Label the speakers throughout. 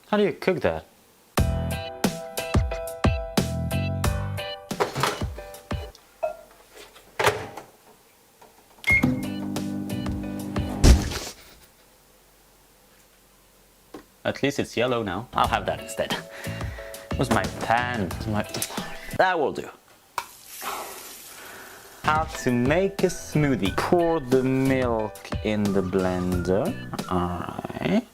Speaker 1: How do you cook that? At least it's yellow now. I'll have that instead. Where's my pan? That will do. How to make a smoothie. Pour the milk in the blender. Alright,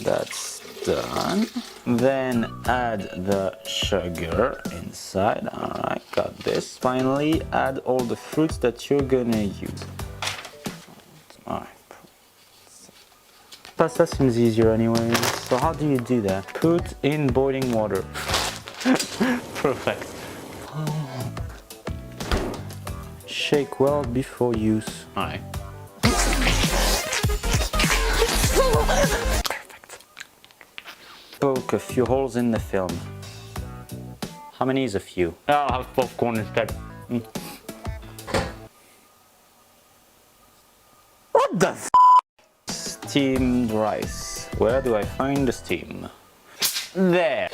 Speaker 1: that's done. Then add the sugar inside. Alright, got this. Finally, add all the fruits that you're gonna use. Alright. Pasta seems easier anyway. So how do you do that? Put in boiling water. Perfect. Shake well before use. Alright. Perfect. Poke a few holes in the film. How many is a few? Oh, I'll have popcorn instead. What the f? Steamed rice. Where do I find the steam? There.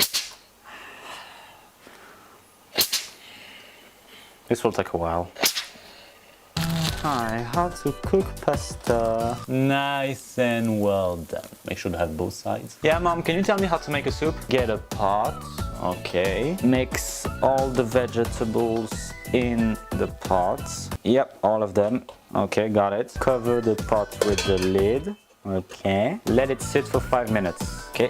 Speaker 1: This will take a while. Hi, how to cook pasta. Nice and well done. Make sure to have both sides. Yeah, Mom, can you tell me how to make a soup? Get a pot. Okay. Mix all the vegetables in the pot. Yep, all of them. Okay, got it. Cover the pot with the lid. Okay. Let it sit for 5 minutes. Okay.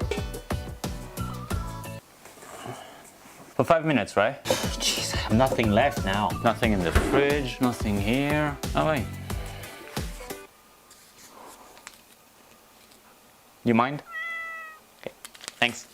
Speaker 1: For 5 minutes, right? Jeez, I have nothing left now. Nothing in the fridge, nothing here. Oh wait. You mind? Okay, thanks.